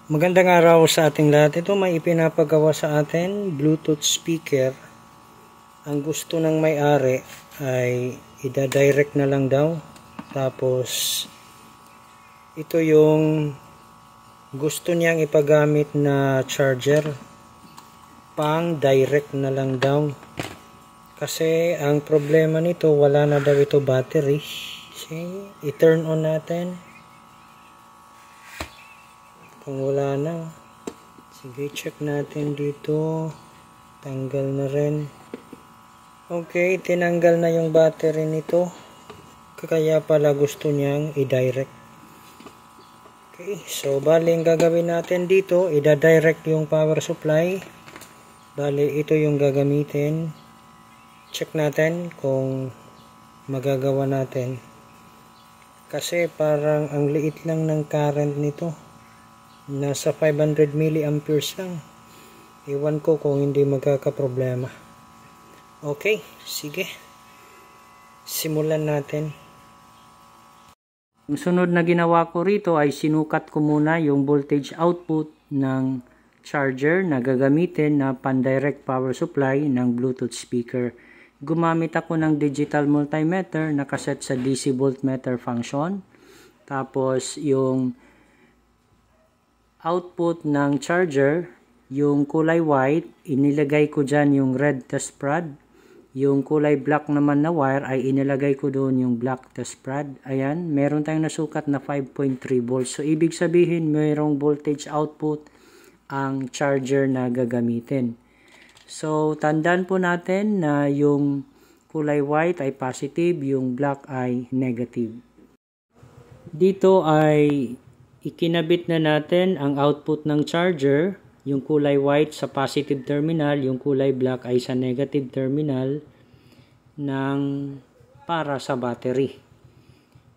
Magandang araw sa ating lahat. Ito may ipinapagawa sa atin, Bluetooth speaker. Ang gusto ng may-ari ay ida-direct na lang daw. Tapos ito yung gusto niyang ipagamit na charger. Pang direct na lang daw. Kasi ang problema nito, wala na daw ito battery. See, i-turn on natin. Kung wala na, sige, check natin dito. Tanggal na rin. Okay, tinanggal na yung battery nito. Kaya pala gusto niyang i-direct. Okay, so bali ang gagawin natin dito, i-direct yung power supply. Bali ito yung gagamitin. Check natin kung magagawa natin. Kasi parang ang liit lang ng current nito. Nasa 500 milliamperes lang. Iwan ko kung hindi magkakaproblema. Okay, sige. Simulan natin. Ang sunod na ginawa ko rito ay sinukat ko muna yung voltage output ng charger na gagamitin na pan-direct power supply ng Bluetooth speaker. Gumamit ako ng digital multimeter na nakaset sa DC voltmeter function. Tapos yung output ng charger, yung kulay white, inilagay ko dyan yung red test prod. Yung kulay black naman na wire ay inilagay ko doon yung black test prod. Ayan, meron tayong nasukat na 5.3 volts. So, ibig sabihin, mayroong voltage output ang charger na gagamitin. So, tandaan po natin na yung kulay white ay positive, yung black ay negative. Dito ay ikinabit na natin ang output ng charger, yung kulay white sa positive terminal, yung kulay black ay sa negative terminal ng para sa battery.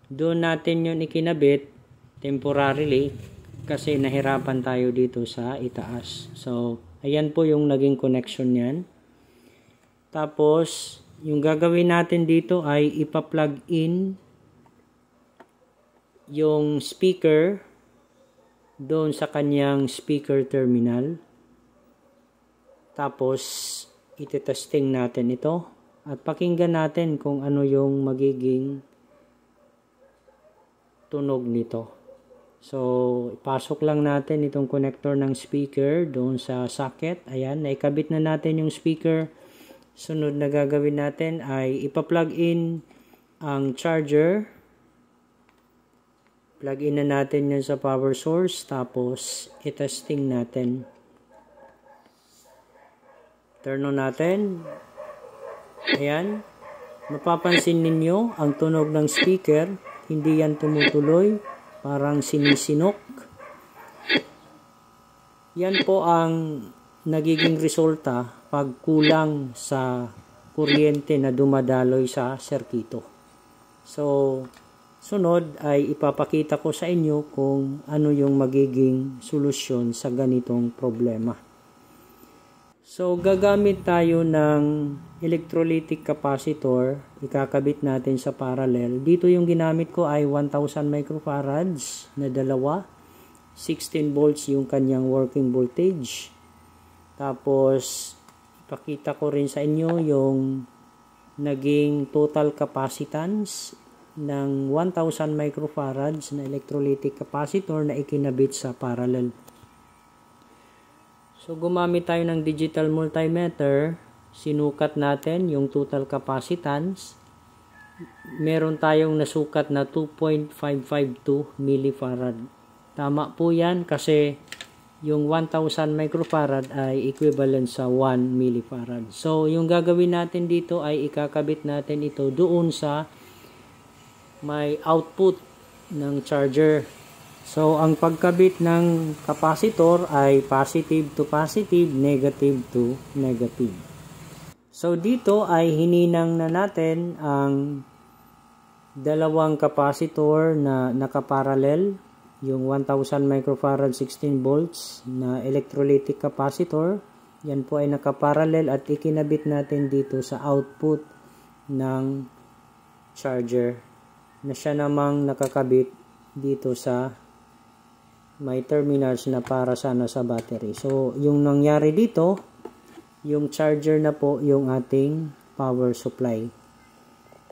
Doon natin yun ikinabit temporarily kasi nahirapan tayo dito sa itaas. So, ayan po yung naging connection niyan. Tapos, yung gagawin natin dito ay ipa-plug in yung speaker doon sa kanyang speaker terminal. Tapos, iti-testing natin ito. At pakinggan natin kung ano yung magiging tunog nito. So, ipasok lang natin itong connector ng speaker doon sa socket. Ayan, naikabit na natin yung speaker. Sunod na gagawin natin ay ipa-plug in ang charger. Plug in na natin yan sa power source, tapos i-testing natin. Turn on natin. Ayan. Mapapansin ninyo, ang tunog ng speaker, hindi yan tumutuloy, parang sinisinok. Yan po ang nagiging resulta pag kulang sa kuryente na dumadaloy sa serkito. So, sunod ay ipapakita ko sa inyo kung ano yung magiging solusyon sa ganitong problema. So, gagamit tayo ng electrolytic capacitor. Ikakabit natin sa parallel. Dito yung ginamit ko ay 1000 microfarads na dalawa. 16 volts yung kanyang working voltage. Tapos, ipakita ko rin sa inyo yung naging total capacitance ng 1000 microfarads na electrolytic capacitor na ikinabit sa parallel. So, gumamit tayo ng digital multimeter. Sinukat natin yung total capacitance. Meron tayong nasukat na 2.552 millifarad. Tama po yan kasi yung 1000 microfarad ay equivalent sa 1 millifarad. So, yung gagawin natin dito ay ikakabit natin ito doon sa may output ng charger. So, ang pagkabit ng capacitor ay positive to positive, negative to negative. So, dito ay hininang na natin ang dalawang capacitor na nakaparallel, yung 1000 microfarad 16 volts na electrolytic capacitor. Yan po ay nakaparallel at ikinabit natin dito sa output ng charger na siya namang nakakabit dito sa may terminals na para sana sa battery. So, yung nangyari dito, yung charger na po yung ating power supply.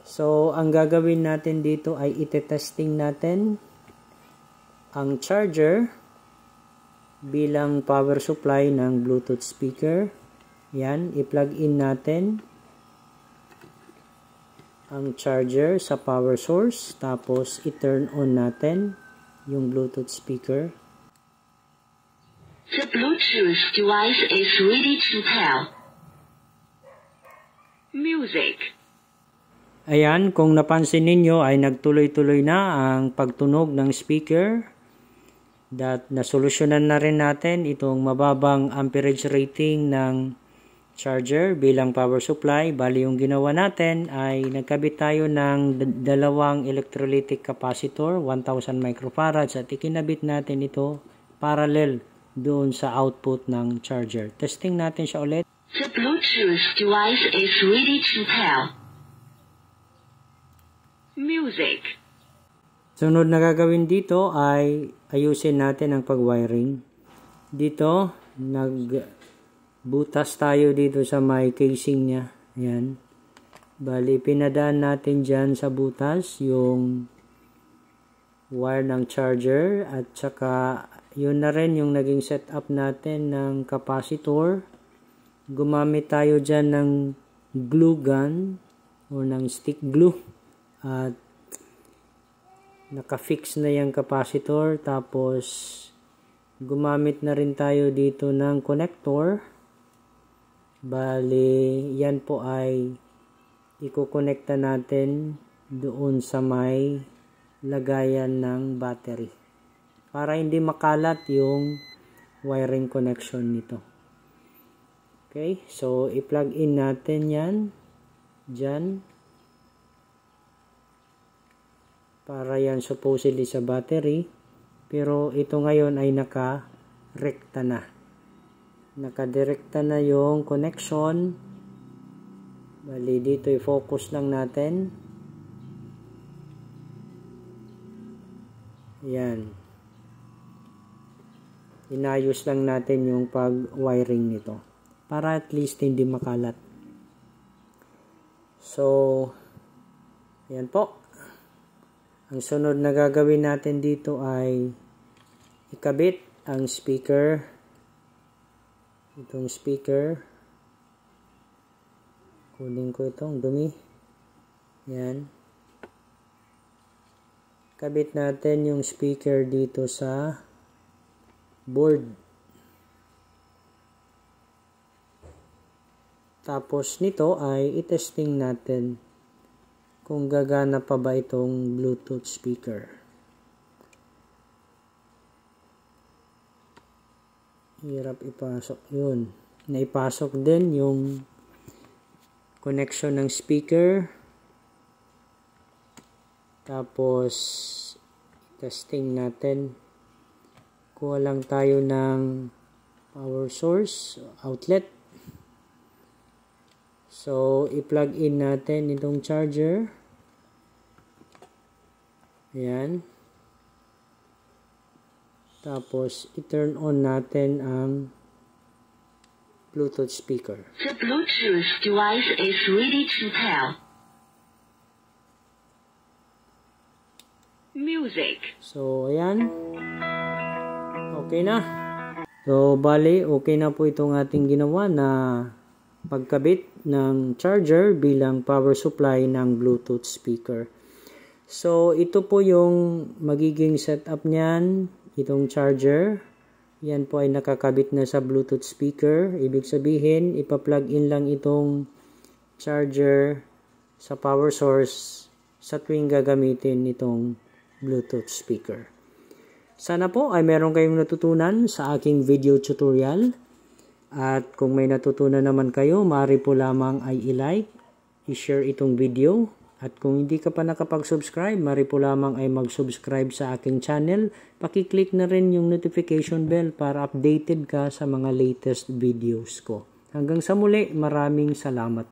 So, ang gagawin natin dito ay ite-testing natin ang charger bilang power supply ng Bluetooth speaker. Yan, i-plug in natin ang charger sa power source, tapos i-turn on natin yung Bluetooth speaker. The Bluetooth device is ready to pair. Music. Ayan, kung napansin ninyo ay nagtuloy-tuloy na ang pagtunog ng speaker. Nasolusyonan na rin natin itong mababang amperage rating ng charger bilang power supply. Bali, yung ginawa natin ay nagkabit tayo ng dalawang electrolytic capacitor, 1000 microfarads, at ikinabit natin ito parallel doon sa output ng charger. Testing natin siya ulit. The Bluetooth device is ready to pair. Music. Sunod na gagawin dito ay ayusin natin ang pag-wiring. Dito, nagbutas tayo dito sa may casing niya. Ayan. Bali, pinadaan natin dyan sa butas yung wire ng charger at saka yun na rin yung naging setup natin ng capacitor. Gumamit tayo dyan ng glue gun o ng stick glue at naka-fix na yung capacitor. Tapos gumamit na rin tayo dito ng connector. Bali, yan po ay ikukonekta natin doon sa may lagayan ng battery para hindi makalat yung wiring connection nito. Okay, so i-plug in natin yan dyan para yan supposedly sa battery, pero ito ngayon ay naka-rekta na. Nakadirekta na yung connection. Bali, dito i-focus lang natin. Yan. Inayos lang natin yung pag-wiring nito para at least hindi makalat. So, yan po. Ang sunod na gagawin natin dito ay ikabit ang speaker. Itong speaker. Kunin ko itong dumi. Yan. Kabit natin yung speaker dito sa board. Tapos nito ay itesting natin kung gagana pa ba itong Bluetooth speaker. Hirap ipasok. Yun. Naipasok din yung connection ng speaker. Tapos testing natin. Kuha lang tayo ng power source, outlet. So, i-plug in natin itong charger. Ayan. Tapos, i-turn on natin ang Bluetooth speaker. The Bluetooth device is ready to pair. Music. So, ayan. Okay na. So, bali, okay na po itong ating ginawa na pagkabit ng charger bilang power supply ng Bluetooth speaker. So, ito po yung magiging setup niyan, itong charger. Yan po ay nakakabit na sa Bluetooth speaker. Ibig sabihin, ipa-plug in lang itong charger sa power source sa tuwing gagamitin itong Bluetooth speaker. Sana po ay meron kayong natutunan sa aking video tutorial. At kung may natutunan naman kayo, maaari po lamang ay i-like, i-share itong video. At kung hindi ka pa nakapag-subscribe, maaari po lamang ay mag-subscribe sa aking channel. Paki-click na rin yung notification bell para updated ka sa mga latest videos ko. Hanggang sa muli, maraming salamat.